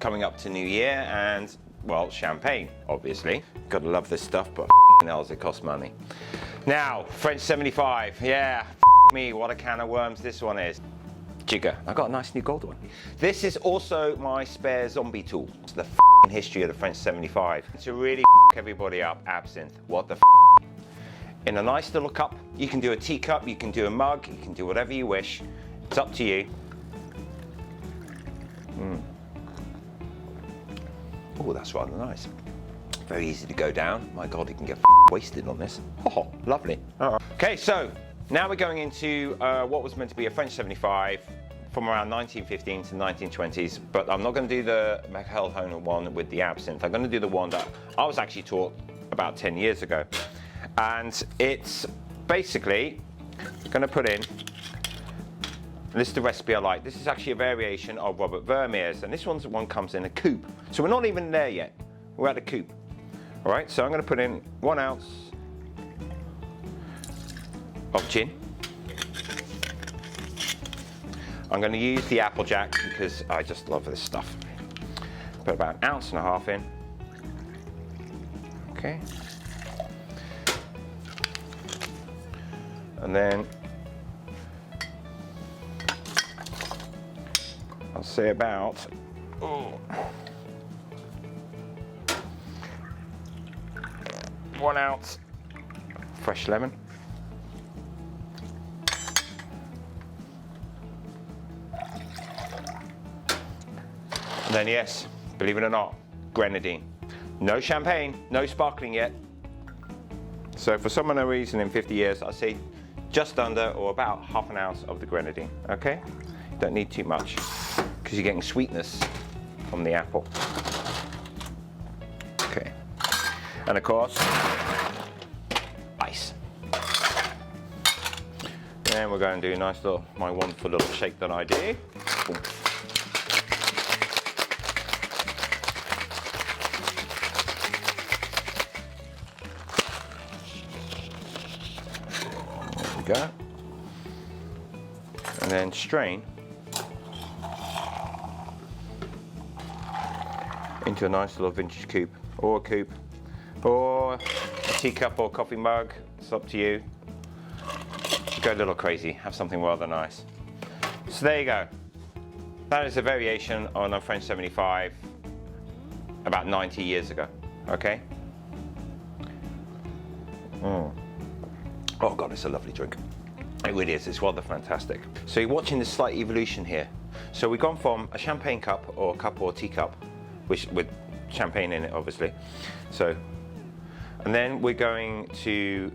coming up to New Year and, well, champagne, obviously. Gotta love this stuff, but hell, it costs money. Now, French 75, yeah, me, what a can of worms this one is. Jigger, I got a nice new gold one. This is also my spare zombie tool. It's the history of the French 75. To really everybody up, absinthe, what the in a nice little cup. You can do a teacup, you can do a mug, you can do whatever you wish. It's up to you. Oh, that's rather nice. Very easy to go down. My God, you can get wasted on this. Oh, lovely. Okay, so now we're going into what was meant to be a French 75 from around 1915 to 1920s, but I'm not going to do the McElhone one with the absinthe. I'm going to do the one that I was actually taught about 10 years ago. And it's basically going to put in, this is the recipe I like. This is actually a variation of Robert Vermeer's, and this one comes in a coupe. So we're not even there yet. We're at a coupe. All right, so I'm going to put in 1 ounce of gin. I'm going to use the Applejack because I just love this stuff. Put about 1.5 ounces in. Okay. And then I'll say about 1 ounce fresh lemon. And then yes, believe it or not, grenadine. No champagne, no sparkling yet. So for some unknown reason in 50 years, I say just under or about 1/2 ounce of the grenadine, okay? Don't need too much because you're getting sweetness from the apple. Okay, and of course, ice. Then we're going to do a nice little, my wonderful little shake that I do. Boom. Go. And then strain into a nice little vintage coupe or a coupe or a teacup or coffee mug. It's up to you. Go a little crazy, have something rather nice. So there you go. That is a variation on a French 75 about 90 years ago, okay? Oh God, it's a lovely drink. It really is, it's rather fantastic. So you're watching this slight evolution here. So we've gone from a champagne cup or teacup, which with champagne in it, obviously. So, and then we're going to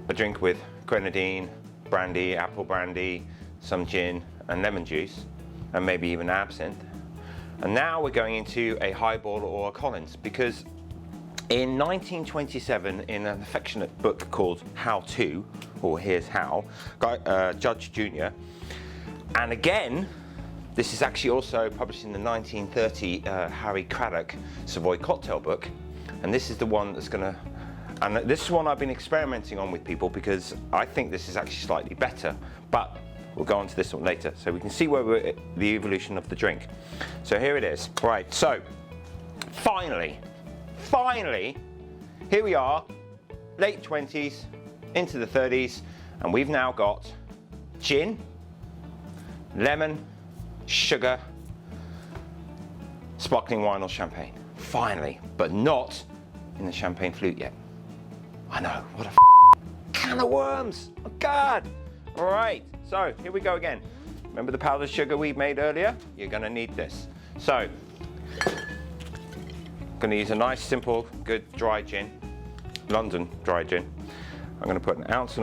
a drink with grenadine, brandy, apple brandy, some gin and lemon juice, and maybe even absinthe. And now we're going into a highball or a Collins, because in 1927, in an affectionate book called How To, or Here's How, Judge Jr., and again, this is actually also published in the 1930 Harry Craddock Savoy Cocktail book, and this is the one that's gonna, and this is one I've been experimenting on with people because I think this is actually slightly better, but we'll go on to this one later, so we can see where we're at the evolution of the drink. So here it is. Right, so finally, here we are, late 20s into the 30s, and we've now got gin, lemon, sugar, sparkling wine or champagne. Finally, but not in the champagne flute yet. I know, what a can of worms, oh God. All right, so here we go again. Remember the powdered sugar we made earlier? You're gonna need this. So, I'm going to use a nice, simple, good dry gin, London dry gin. I'm going to put 1.5 ounces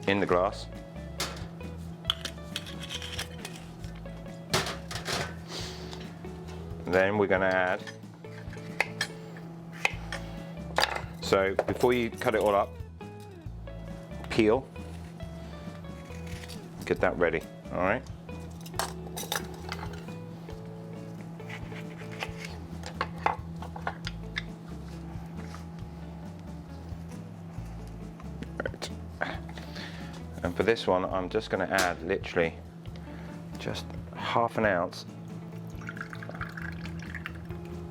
in the glass. Then we're going to add, so before you cut it all up, peel, get that ready, all right? And for this one, I'm just going to add literally just half an ounce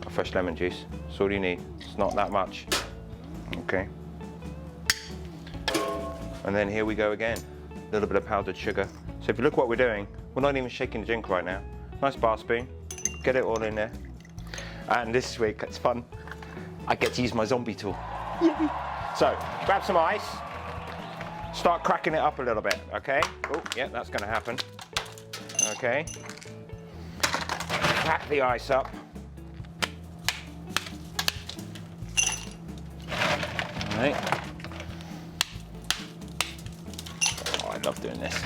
of fresh lemon juice. That's all you need. It's not that much. Okay. And then here we go again. A little bit of powdered sugar. So if you look what we're doing, we're not even shaking the drink right now. Nice bar spoon. Get it all in there. And this week, it's fun. I get to use my zombie tool. Yay. So, grab some ice. Start cracking it up a little bit, okay? Oh, yeah, that's gonna happen. Okay. Crack the ice up. All right. Oh, I love doing this.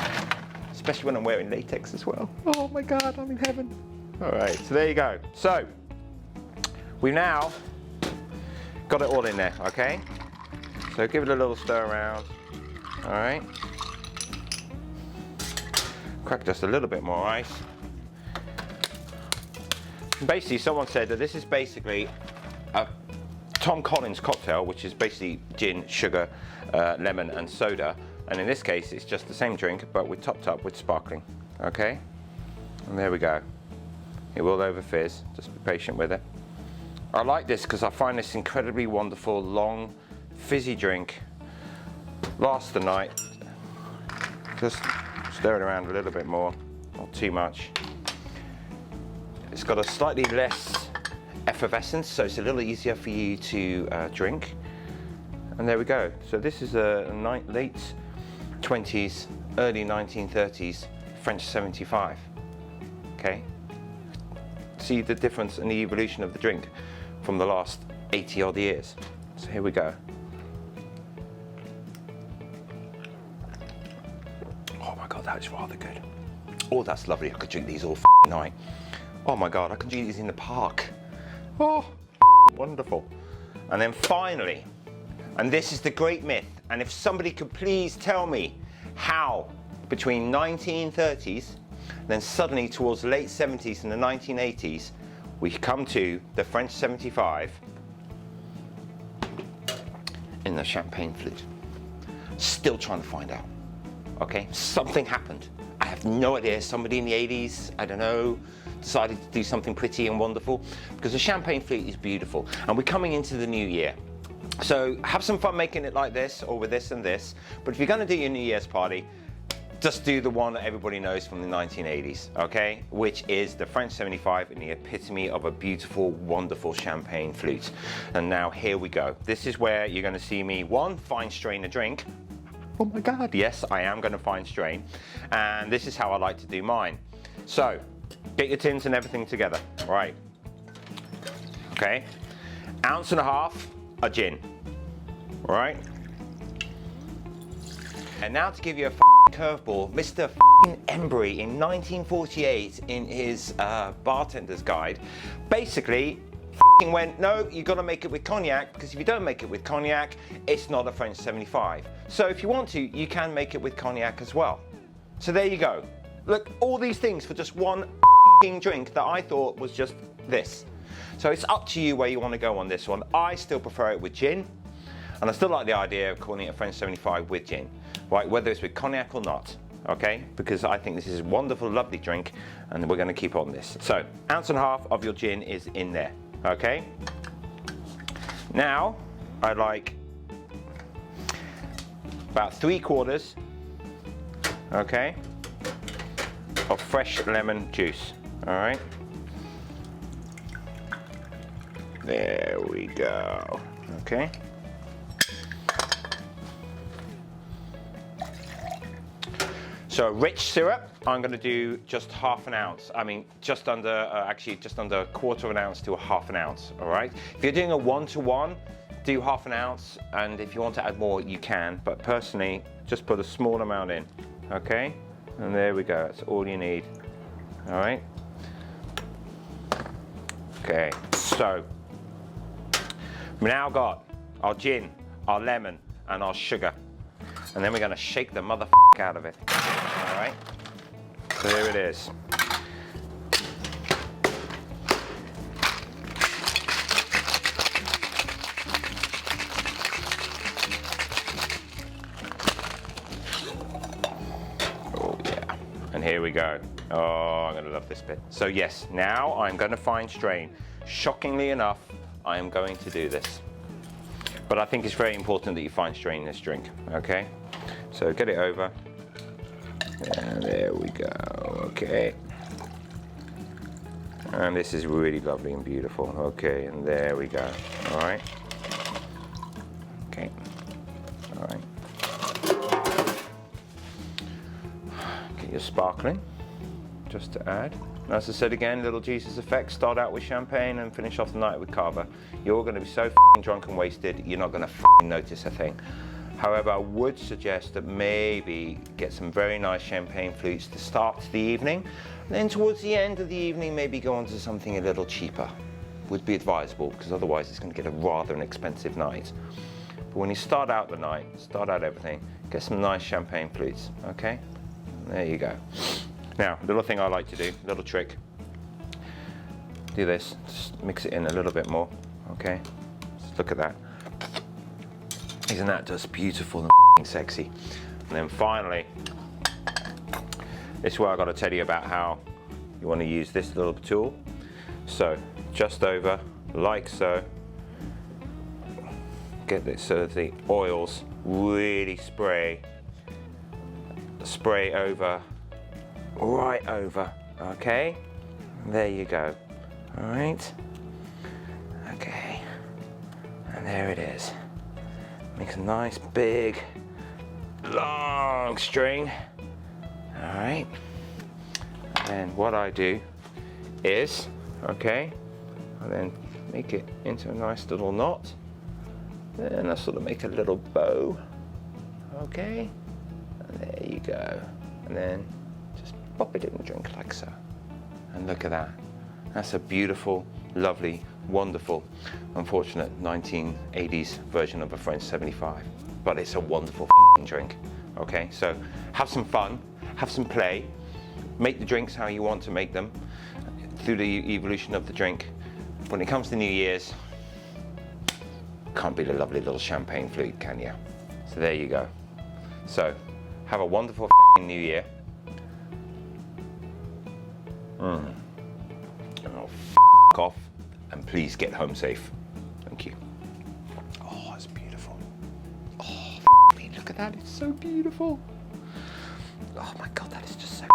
Especially when I'm wearing latex as well. Oh my God, I'm in heaven. All right, so there you go. So, we've now got it all in there, okay? So give it a little stir around, all right? Crack just a little bit more ice. Basically, someone said that this is basically a Tom Collins cocktail, which is basically gin, sugar, lemon, and soda. And in this case, it's just the same drink, but we're topped up with sparkling, okay? And there we go. It will over fizz, just be patient with it. I like this because I find this incredibly wonderful, long, fizzy drink. Lasts the night. Just stir it around a little bit more, not too much. It's got a slightly less effervescence, so it's a little easier for you to drink. And there we go. So this is a late 20s, early 1930s French 75. Okay. See the difference in the evolution of the drink from the last 80 odd years. So here we go. Oh my God, that is rather good. Oh, that's lovely. I could drink these all night. Oh my God, I could drink these in the park. Oh, wonderful. And then finally, and this is the great myth, and if somebody could please tell me how between 1930s, then suddenly towards the late 70s and the 1980s, we come to the French 75 in the champagne flute. Still trying to find out, okay? Something happened. I have no idea. Somebody in the 80s, I don't know, decided to do something pretty and wonderful, because the champagne flute is beautiful. And we're coming into the new year. So have some fun making it like this or with this and this. But if you're gonna do your New Year's party, just do the one that everybody knows from the 1980s, okay? Which is the French 75 in the epitome of a beautiful, wonderful champagne flute. And now here we go. This is where you're gonna see me, one, fine strain a drink. Oh my God, yes, I am gonna fine strain. And this is how I like to do mine. So, get your tins and everything together, right? Okay, 1.5 ounces of gin, all right? And now to give you a curveball, Mr. Embry in 1948 in his bartender's guide, basically went, no, you gotta make it with cognac, because if you don't make it with cognac, it's not a French 75. So if you want to, you can make it with cognac as well. So there you go. Look, all these things for just one drink that I thought was just this. So it's up to you where you want to go on this one. I still prefer it with gin, and I still like the idea of calling it a French 75 with gin, right? Whether it's with cognac or not, okay? Because I think this is a wonderful, lovely drink, and we're going to keep on this. So 1.5 ounces of your gin is in there, okay? Now I like about 3/4, okay, of fresh lemon juice. All right, there we go. Okay, so rich syrup, I'm going to do just 1/2 ounce. I mean, just under, actually just under 1/4 ounce to 1/2 ounce. All right, if you're doing a 1-to-1, do 1/2 ounce, and if you want to add more, you can. But personally, just put a small amount in. Okay, and there we go. That's all you need. All right. Okay, so we've now got our gin, our lemon, and our sugar. And then we're gonna shake the out of it. All right, so here it is. Oh yeah, And here we go. Oh, I'm gonna love this bit. So yes, now I'm gonna fine strain. Shockingly enough, I am going to do this. But I think it's very important that you fine strain this drink, okay? So get it over. And there we go, okay. And this is really lovely and beautiful. Okay, and there we go, all right? Okay, all right. Get your sparkling, just to add. As I said again, little Jesus effect, start out with champagne and finish off the night with cava. You're gonna be so f***ing drunk and wasted, you're not gonna f***ing notice a thing. However, I would suggest that maybe get some very nice champagne flutes to start the evening. And then towards the end of the evening, maybe go on to something a little cheaper. Would be advisable, because otherwise it's gonna get a rather an expensive night. But when you start out the night, start out everything, get some nice champagne flutes, okay? There you go. Now, a little thing I like to do, little trick. Do this, just mix it in a little bit more, okay? Just look at that. Isn't that just beautiful and sexy? And then finally, this is where I got to tell you about how you want to use this little tool. So, just over, like so. Get this so that the oils really spray over, right over, okay? There you go, all right? Okay, and there it is. Makes a nice big, long string, all right? And then what I do is, okay, I then make it into a nice little knot. Then I sort of make a little bow, okay? And there you go. And then just pop it in the drink like so. And look at that. That's a beautiful, lovely, wonderful, unfortunate 1980s version of a French 75. But it's a wonderful drink, okay? So have some fun, have some play, make the drinks how you want to make them through the evolution of the drink. When it comes to New Year's, can't beat a lovely little champagne flute, can you? So there you go. So have a wonderful New Year. Oh, off, and please get home safe. Thank you. Oh, it's beautiful. Oh, look at that, it's so beautiful. Oh my God, that is just so